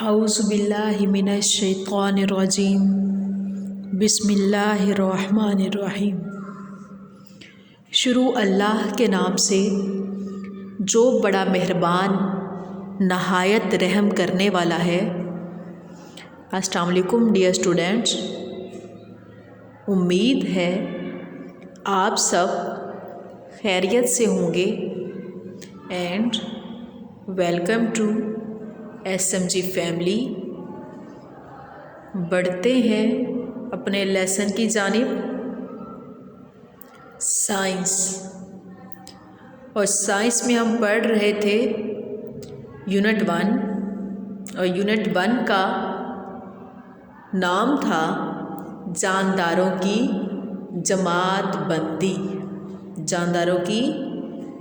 औज़ुबिल्लाहि मिनश्शैतानिर्रजीम बिस्मिल्लाहिर्रहमानिर्रहीम। शुरू अल्लाह के नाम से जो बड़ा मेहरबान नहायत रहम करने वाला है। अस्सलाम वालेकुम डियर स्टूडेंट्स, उम्मीद है आप सब खैरियत से होंगे and welcome to SMG family. बढ़ते हैं अपने लेसन की जानिब। साइंस, और साइंस में हम पढ़ रहे थे यूनिट 1, और यूनिट 1 का नाम था जानदारों की जमात बंदी। जानदारों की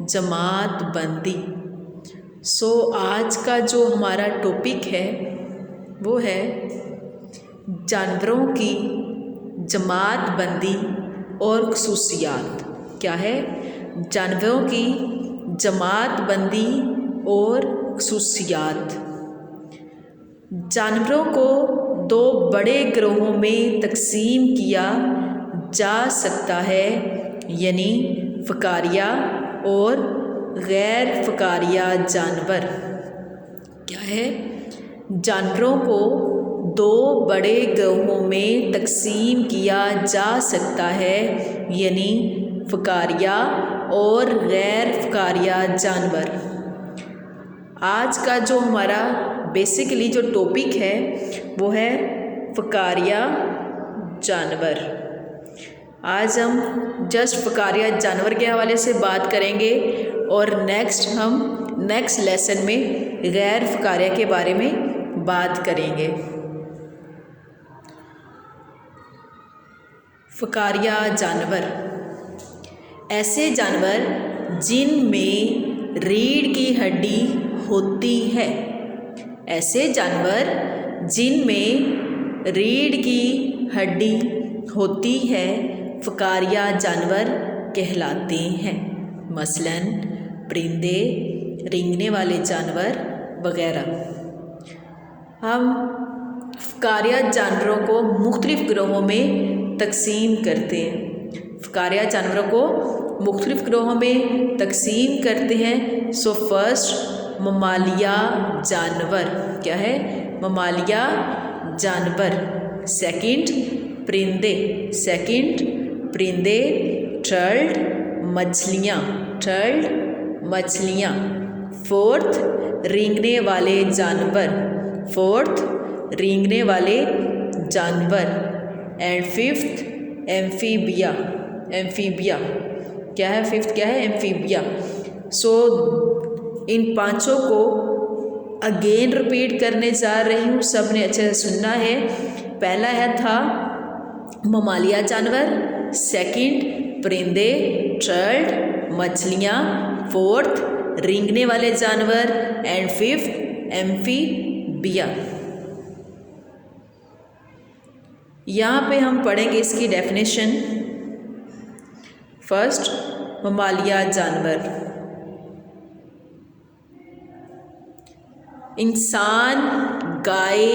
जमात बंदी। आज का जो हमारा टॉपिक है वो है जानवरों की जमात बंदी और खुसूसियात। क्या है? जानवरों की जमात बंदी और खुसूसियात। जानवरों को दो बड़े ग्रोहों में तकसीम किया जा सकता है, यानी फ़कारिया और गैर फ़कारिया जानवर। क्या है? जानवरों को दो बड़े ग्रोहों में तकसीम किया जा सकता है, यानी फ़कारिया और गैर फ़कारिया जानवर। आज का जो हमारा बेसिकली जो टॉपिक है वो है फ़कारिया जानवर। आज हम जस्ट फ़कारिया जानवर के हवाले से बात करेंगे और नेक्स्ट लेसन में गैर फ़कारिया के बारे में बात करेंगे। फ़कारिया जानवर ऐसे जानवर जिनमें रीढ़ की हड्डी होती है। ऐसे जानवर जिनमें रीढ़ की हड्डी होती है फ़कारिया जानवर कहलाते हैं। मसलन परिंदे, रेंगने वाले जानवर वगैरह। हम फ़कारिया जानवरों को मुख्तलिफ़ ग्रोहों में तकसीम करते हैं। फ़कारिया जानवरों को मुख्तलिफ़ ग्रोहों में तकसीम करते हैं। फर्स्ट ममालिया जानवर। क्या है? ममालिया जानवर। सेकंड परिंदे। थर्ड मछलियाँ। फोर्थ रेंगने वाले जानवर। And fifth amphibia. क्या है? फिफ्थ क्या है? एम्फीबिया। इन पांचों को अगेन रिपीट करने जा रही हूँ, सब ने अच्छे से सुनना है। पहला था ममालिया जानवर, सेकंड परिंदे, थर्ड मछलियाँ, फोर्थ रेंगने वाले जानवर एंड फिफ्थ एम्फीबिया। यहाँ पे हम पढ़ेंगे इसकी डेफिनेशन। फर्स्ट ममालिया जानवर, इंसान, गाय,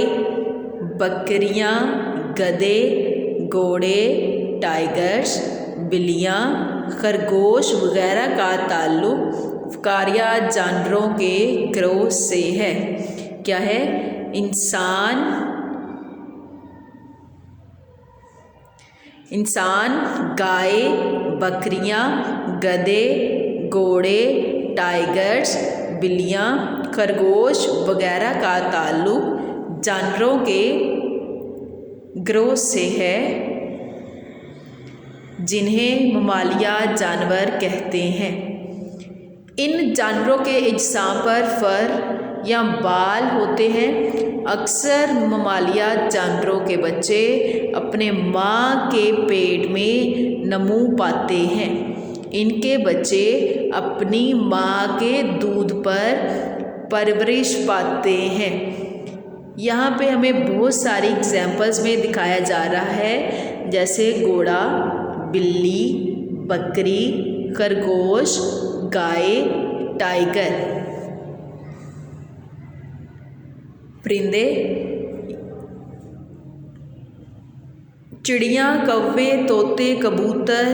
बकरियाँ, गधे, घोड़े, टाइगर्स, बिल्लियाँ, खरगोश वगैरह का ताल्लुक़ फ़कारिया जानवरों के ग्रोह से है। क्या है? इंसान, गाय, बकरियाँ, गधे, घोड़े, टाइगर्स, बिल्लियाँ, खरगोश वगैरह का ताल्लुक़ जानवरों के ग्रोह से है, जिन्हें ममालिया जानवर कहते हैं। इन जानवरों के अज्साम पर फर या बाल होते हैं। अक्सर ममालिया जानवरों के बच्चे अपने माँ के पेट में नमू पाते हैं। इनके बच्चे अपनी माँ के दूध पर परवरिश पाते हैं। यहाँ पे हमें बहुत सारी एग्जाम्पल्स में दिखाया जा रहा है, जैसे घोड़ा, बिल्ली, बकरी, खरगोश, गाय, टाइगर। परिंदे, चिड़ियाँ, कौवे, तोते, कबूतर,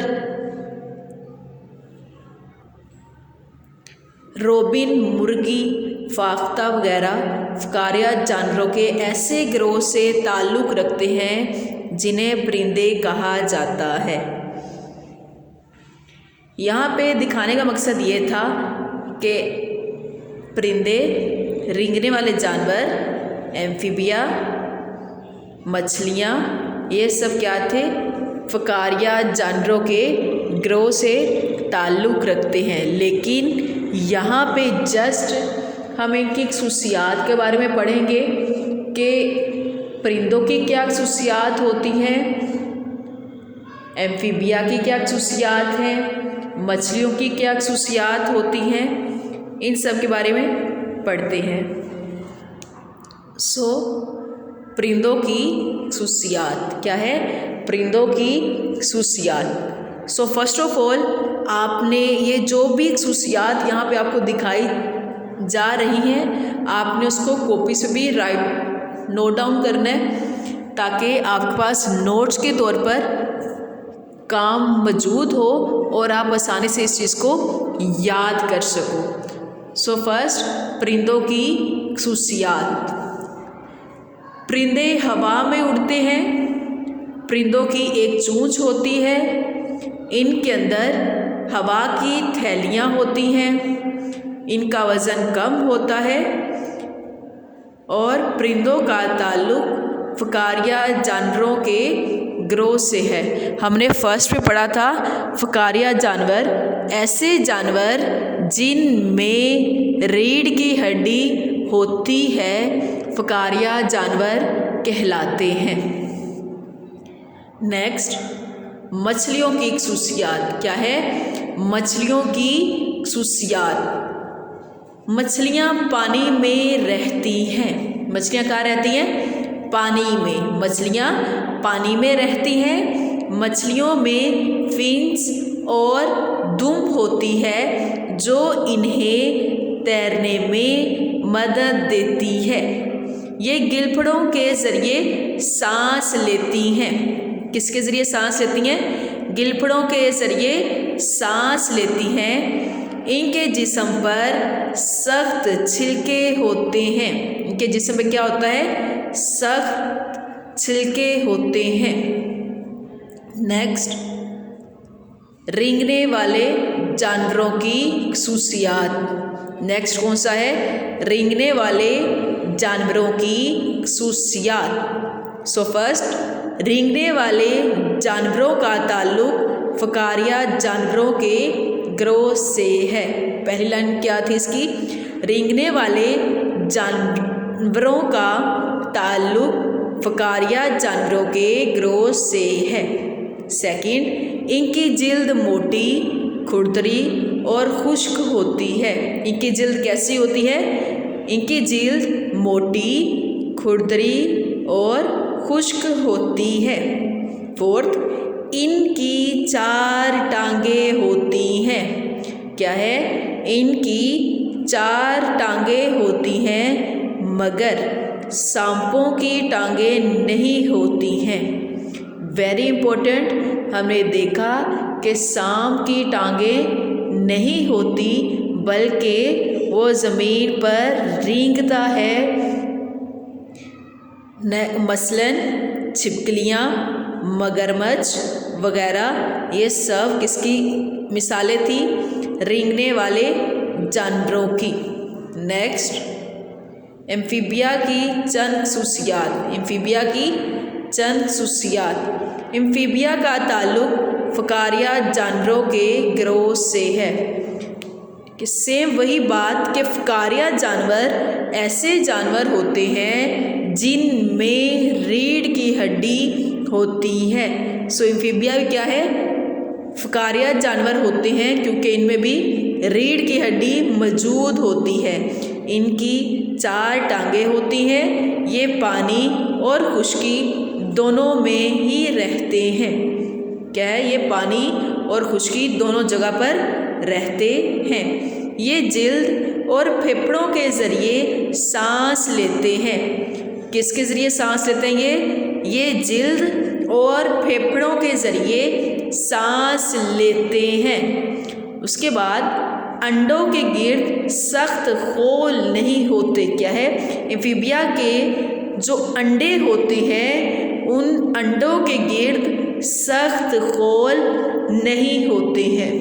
रोबिन, मुर्गी, फाख्ता वगैरह फ़कारिया जानवरों के ऐसे गिरोह से ताल्लुक़ रखते हैं जिन्हें परिंदे कहा जाता है। यहाँ पे दिखाने का मकसद ये था कि परिंदे, रेंगने वाले जानवर, एम्फीबिया, मछलियाँ, ये सब क्या थे? फ़कारिया जानवरों के गिरोह से ताल्लुक़ रखते हैं। लेकिन यहाँ पे जस्ट हम इनकी खसूसियात के बारे में पढ़ेंगे कि परिंदों की क्या खसूसियात होती हैं, एम्फीबिया की क्या खसूसियात हैं, मछलियों की क्या खसूसियात होती हैं, इन सब के बारे में पढ़ते हैं। परिंदों की खसूसियात क्या है? परिंदों की खसूसियात। फर्स्ट ऑफ ऑल आपने ये जो भी खसूसियात यहाँ पे आपको दिखाई जा रही हैं, आपने उसको कॉपी से भी नोट डाउन करना है ताकि आपके पास नोट्स के तौर पर काम मौजूद हो और आप आसानी से इस चीज़ को याद कर सको। फर्स्ट, परिंदों की खसूसियात। परिंदे हवा में उड़ते हैं। परिंदों की एक चोंच होती है। इनके अंदर हवा की थैलियाँ होती हैं। इनका वज़न कम होता है और परिंदों का ताल्लुक़ फ़कारिया जानवरों के गिरोह से है। हमने फर्स्ट में पढ़ा था फ़कारिया जानवर ऐसे जानवर जिनमें रीढ़ की हड्डी होती है, फ़कारिया जानवर कहलाते हैं। नेक्स्ट, मछलियों की खसूसियात क्या है? मछलियों की खसूसियात। मछलियाँ पानी में रहती हैं। मछलियाँ कहाँ रहती हैं? पानी में। मछलियाँ पानी में रहती हैं। मछलियों में फिन्स और दुम होती है जो इन्हें तैरने में मदद देती है। ये गिलफड़ों के ज़रिए सांस लेती हैं। किसके ज़रिए सांस लेती हैं? गिलफड़ों के ज़रिए सांस लेती हैं। इनके जिस्म पर सख्त छिलके होते हैं। इनके जिस्म पे क्या होता है? सख्त छिलके होते हैं। नेक्स्ट, रेंगने वाले जानवरों की खसूसियात। नेक्स्ट कौन सा है? रेंगने वाले जानवरों की खसूसियात। फर्स्ट, रेंगने वाले जानवरों का ताल्लुक़ फ़कारिया जानवरों के गिरोह से है। पहली लाइन क्या थी इसकी? रेंगने वाले जानवरों का ताल्लुक़ फ़कारिया जानवरों के गिरोह से है। सेकंड, इनकी जिल्द मोटी, खुरदरी और खुश्क होती है। इनकी जिल्द कैसी होती है? इनकी जिल्द मोटी, खुरदरी और खुश्क होती है। फोर्थ, इनकी 4 टांगें होती हैं। क्या है? इनकी 4 टांगें होती हैं मगर सांपों की टांगें नहीं होती हैं। वेरी इंपॉर्टेंट, हमने देखा कि सांप की टांगें नहीं होती बल्कि वो ज़मीन पर रेंगता है। मसलन छिपकलियाँ, मगरमच्छ वगैरह, ये सब किसकी मिसालें थी? रेंगने वाले जानवरों की। नेक्स्ट, एम्फीबिया की चंद खसूसियात। एम्फीबिया की चंद खसूसियात। एम्फीबिया का ताल्लुक़ फ़कारिया जानवरों के गिरोह से है। कि सेम वही बात कि फ़कारिया जानवर ऐसे जानवर होते हैं जिनमें रीढ़ की हड्डी होती है। एम्फीबिया भी क्या है? फ़कारिया जानवर होते हैं क्योंकि इनमें भी रीढ़ की हड्डी मौजूद होती है। इनकी 4 टांगें होती हैं। ये पानी और खुश्की दोनों में ही रहते हैं। क्या है? ये पानी और खुश्की दोनों जगह पर रहते हैं। ये जिल्द और फेफड़ों के ज़रिए सांस लेते हैं। किसके ज़रिए सांस लेते हैं? ये जिल्द और फेफड़ों के ज़रिए सांस लेते हैं। उसके बाद अंडों के गिर्द सख्त खोल नहीं होते। क्या है? एम्फीबिया के जो अंडे होते हैं उन अंडों के गिर्द सख्त खोल नहीं होते हैं।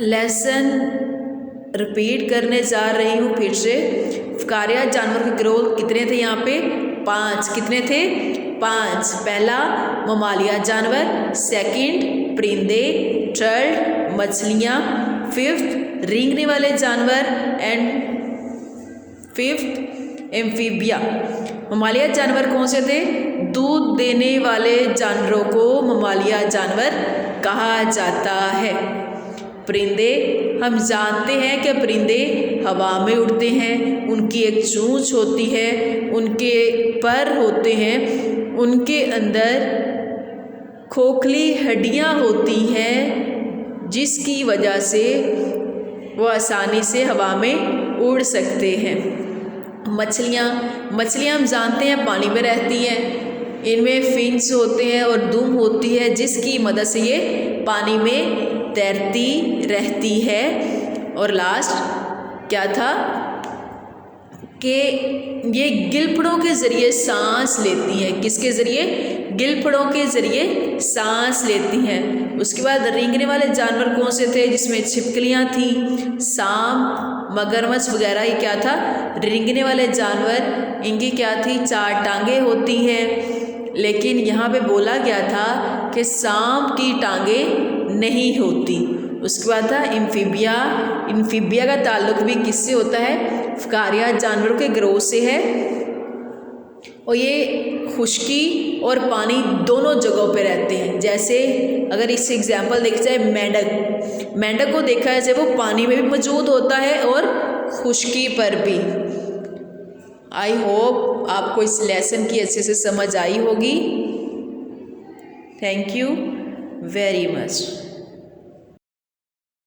लेसन रिपीट करने जा रही हूँ फिर से। फकारिया जानवर के गिरोह कितने थे यहाँ पे? 5। कितने थे? 5। पहला ममालिया जानवर, सेकंड परिंदे, थर्ड मछलियाँ, फिफ्थ रेंगने वाले जानवर एंड फिफ्थ एम्फीबिया। ममालिया जानवर कौन से थे? दूध देने वाले जानवरों को ममालिया जानवर कहा जाता है। परिंदे, हम जानते हैं कि परिंदे हवा में उड़ते हैं, उनकी एक चोंच होती है, उनके पर होते हैं, उनके अंदर खोखली हड्डियाँ होती हैं जिसकी वजह से वो आसानी से हवा में उड़ सकते हैं। मछलियाँ हम जानते हैं पानी में रहती हैं, इनमें फिन्स होते हैं और दुम होती है जिसकी मदद से ये पानी में तैरती रहती है। और लास्ट क्या था कि ये गिलफड़ों के ज़रिए सांस लेती हैं। किसके ज़रिए? गिलफड़ों के ज़रिए सांस लेती हैं। उसके बाद रेंगने वाले जानवर कौन से थे? जिसमें छिपकलियाँ थी, सांप, मगरमच्छ वगैरह ही क्या था? रेंगने वाले जानवर। इनकी क्या थी? 4 टांगें होती हैं। लेकिन यहाँ पे बोला गया था कि सांप की टांगें नहीं होती। उसके बाद था एम्फीबिया। एम्फीबिया का ताल्लुक भी किससे होता है? फकारिया जानवरों के गिरोह से है और ये खुश्की और पानी दोनों जगहों पे रहते हैं। जैसे अगर इस एग्जाम्पल देखा जाए मेंढक को देखा जाए वो पानी में भी मौजूद होता है और खुश्की पर भी। आई होप आपको इस लेसन की अच्छे से समझ आई होगी। Thank you very much.